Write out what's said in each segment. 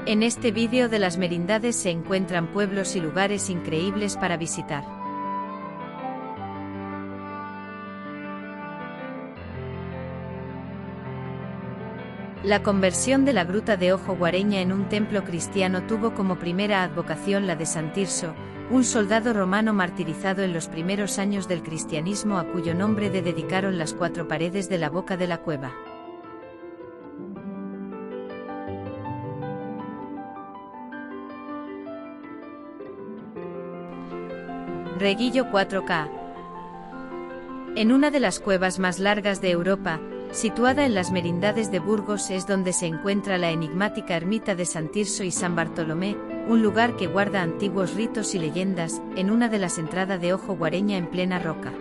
En este vídeo de las Merindades se encuentran pueblos y lugares increíbles para visitar. La conversión de la Gruta de Ojo Guareña en un templo cristiano tuvo como primera advocación la de San Tirso, un soldado romano martirizado en los primeros años del cristianismo a cuyo nombre le dedicaron las 4 paredes de la boca de la cueva. Reguillo 4K. En una de las cuevas más largas de Europa, situada en las Merindades de Burgos, es donde se encuentra la enigmática ermita de San Tirso y San Bartolomé, un lugar que guarda antiguos ritos y leyendas, en una de las entradas de Ojo Guareña en plena roca.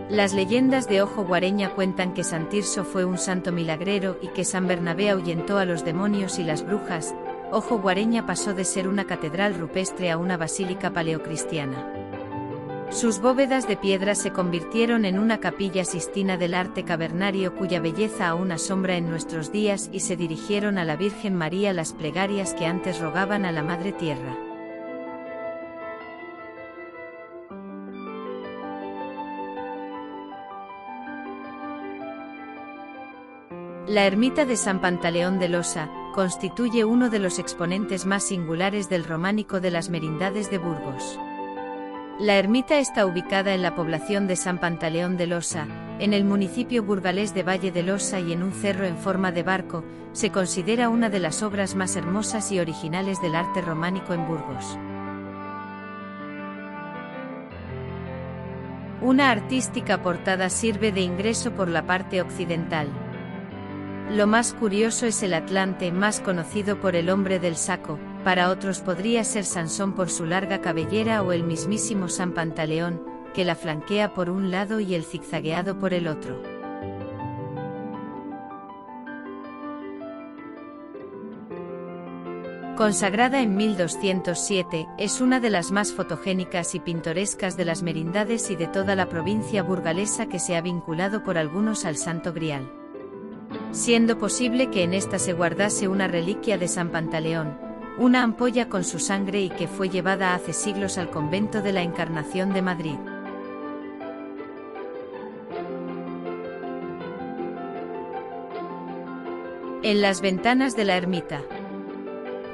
Las leyendas de Ojo Guareña cuentan que San Tirso fue un santo milagrero y que San Bernabé ahuyentó a los demonios y las brujas. Ojo Guareña pasó de ser una catedral rupestre a una basílica paleocristiana. Sus bóvedas de piedra se convirtieron en una capilla sistina del arte cavernario cuya belleza aún asombra en nuestros días, y se dirigieron a la Virgen María las plegarias que antes rogaban a la Madre Tierra. La ermita de San Pantaleón de Losa constituye uno de los exponentes más singulares del románico de las Merindades de Burgos. La ermita está ubicada en la población de San Pantaleón de Losa, en el municipio burgalés de Valle de Losa y en un cerro en forma de barco. Se considera una de las obras más hermosas y originales del arte románico en Burgos. Una artística portada sirve de ingreso por la parte occidental. Lo más curioso es el Atlante, más conocido por el hombre del saco. Para otros podría ser Sansón por su larga cabellera, o el mismísimo San Pantaleón, que la flanquea por un lado y el zigzagueado por el otro. Consagrada en 1207, es una de las más fotogénicas y pintorescas de las Merindades y de toda la provincia burgalesa, que se ha vinculado por algunos al Santo Grial, siendo posible que en esta se guardase una reliquia de San Pantaleón, una ampolla con su sangre, y que fue llevada hace siglos al convento de la Encarnación de Madrid. En las ventanas de la ermita,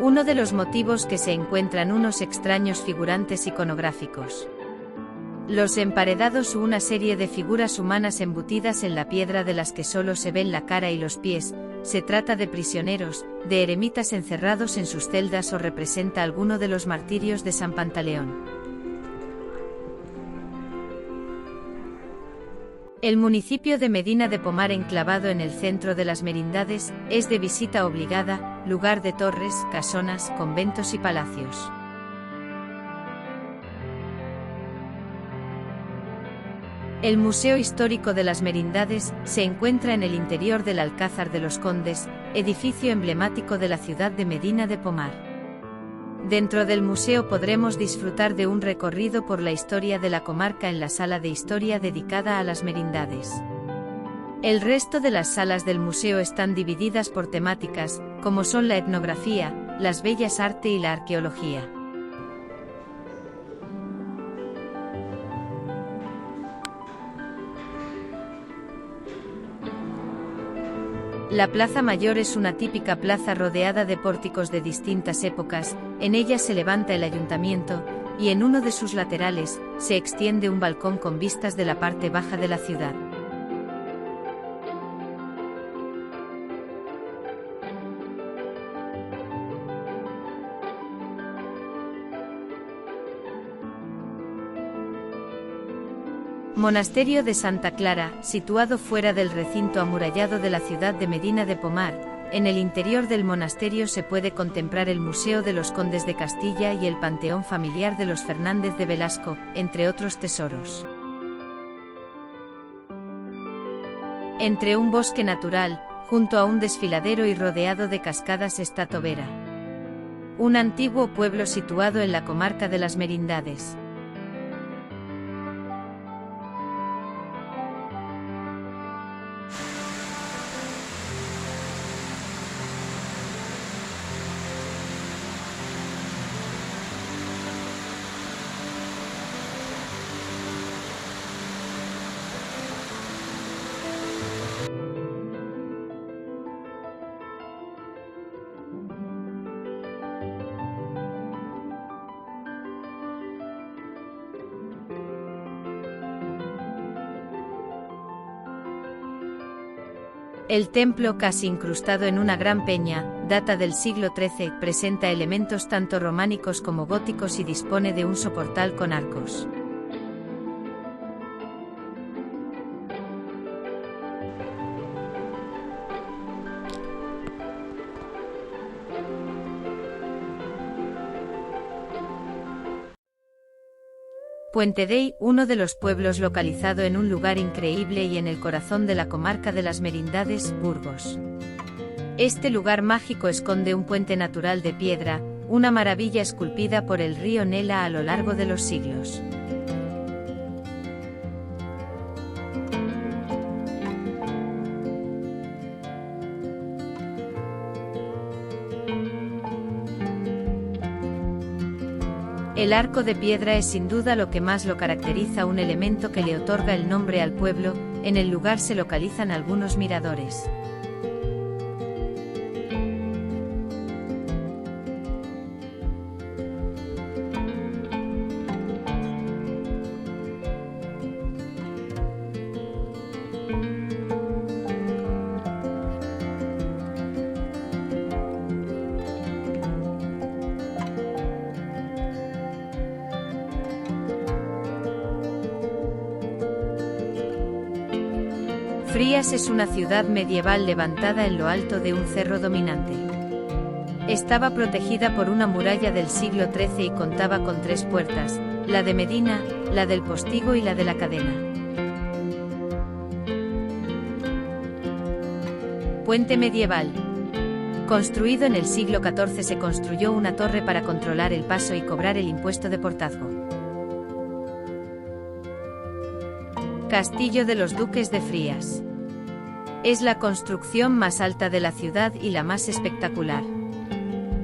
uno de los motivos que se encuentran unos extraños figurantes iconográficos. Los emparedados, una serie de figuras humanas embutidas en la piedra de las que solo se ven la cara y los pies. Se trata de prisioneros, de eremitas encerrados en sus celdas, o representa alguno de los martirios de San Pantaleón. El municipio de Medina de Pomar, enclavado en el centro de las Merindades, es de visita obligada, lugar de torres, casonas, conventos y palacios. El Museo Histórico de las Merindades se encuentra en el interior del Alcázar de los Condes, edificio emblemático de la ciudad de Medina de Pomar. Dentro del museo podremos disfrutar de un recorrido por la historia de la comarca en la sala de historia dedicada a las Merindades. El resto de las salas del museo están divididas por temáticas, como son la etnografía, las bellas artes y la arqueología. La Plaza Mayor es una típica plaza rodeada de pórticos de distintas épocas. En ella se levanta el ayuntamiento, y en uno de sus laterales se extiende un balcón con vistas de la parte baja de la ciudad. Monasterio de Santa Clara, situado fuera del recinto amurallado de la ciudad de Medina de Pomar. En el interior del monasterio se puede contemplar el Museo de los Condes de Castilla y el Panteón familiar de los Fernández de Velasco, entre otros tesoros. Entre un bosque natural, junto a un desfiladero y rodeado de cascadas, está Tobera, un antiguo pueblo situado en la comarca de las Merindades. El templo, casi incrustado en una gran peña, data del siglo XIII, presenta elementos tanto románicos como góticos y dispone de un soportal con arcos. Puentedey, uno de los pueblos localizado en un lugar increíble y en el corazón de la comarca de las Merindades, Burgos. Este lugar mágico esconde un puente natural de piedra, una maravilla esculpida por el río Nela a lo largo de los siglos. El arco de piedra es sin duda lo que más lo caracteriza, un elemento que le otorga el nombre al pueblo. En el lugar se localizan algunos miradores. Frías es una ciudad medieval levantada en lo alto de un cerro dominante. Estaba protegida por una muralla del siglo XIII y contaba con 3 puertas, la de Medina, la del Postigo y la de la Cadena. Puente medieval. Construido en el siglo XIV, se construyó una torre para controlar el paso y cobrar el impuesto de portazgo. Castillo de los Duques de Frías. Es la construcción más alta de la ciudad y la más espectacular.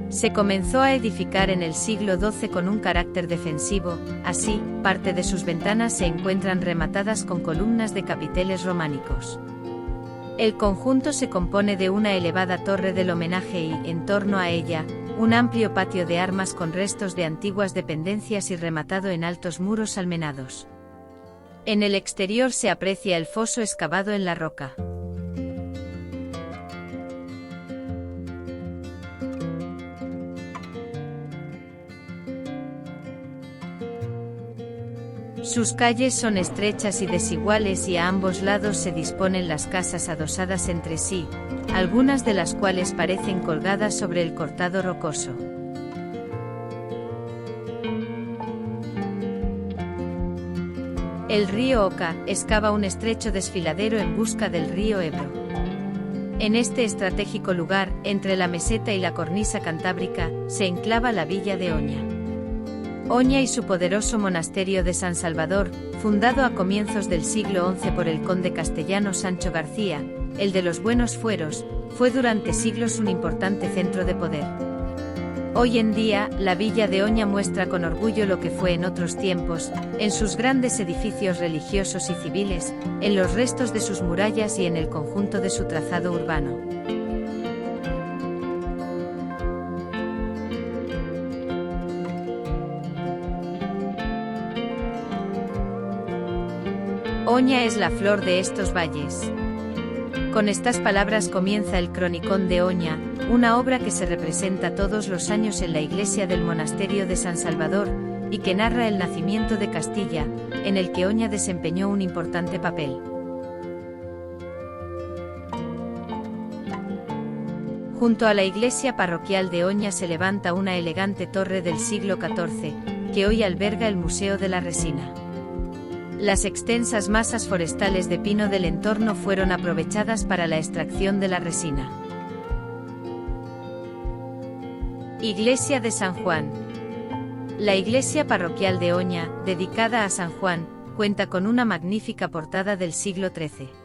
Se comenzó a edificar en el siglo XII con un carácter defensivo, así, parte de sus ventanas se encuentran rematadas con columnas de capiteles románicos. El conjunto se compone de una elevada torre del homenaje y, en torno a ella, un amplio patio de armas con restos de antiguas dependencias y rematado en altos muros almenados. En el exterior se aprecia el foso excavado en la roca. Sus calles son estrechas y desiguales y a ambos lados se disponen las casas adosadas entre sí, algunas de las cuales parecen colgadas sobre el cortado rocoso. El río Oca excava un estrecho desfiladero en busca del río Ebro. En este estratégico lugar, entre la meseta y la cornisa cantábrica, se enclava la villa de Oña. Oña y su poderoso monasterio de San Salvador, fundado a comienzos del siglo XI por el conde castellano Sancho García, el de los Buenos Fueros, fue durante siglos un importante centro de poder. Hoy en día, la villa de Oña muestra con orgullo lo que fue en otros tiempos, en sus grandes edificios religiosos y civiles, en los restos de sus murallas y en el conjunto de su trazado urbano. Oña es la flor de estos valles. Con estas palabras comienza el Cronicón de Oña, una obra que se representa todos los años en la iglesia del monasterio de San Salvador, y que narra el nacimiento de Castilla, en el que Oña desempeñó un importante papel. Junto a la iglesia parroquial de Oña se levanta una elegante torre del siglo XIV, que hoy alberga el Museo de la Resina. Las extensas masas forestales de pino del entorno fueron aprovechadas para la extracción de la resina. Iglesia de San Juan. La iglesia parroquial de Oña, dedicada a San Juan, cuenta con una magnífica portada del siglo XIII.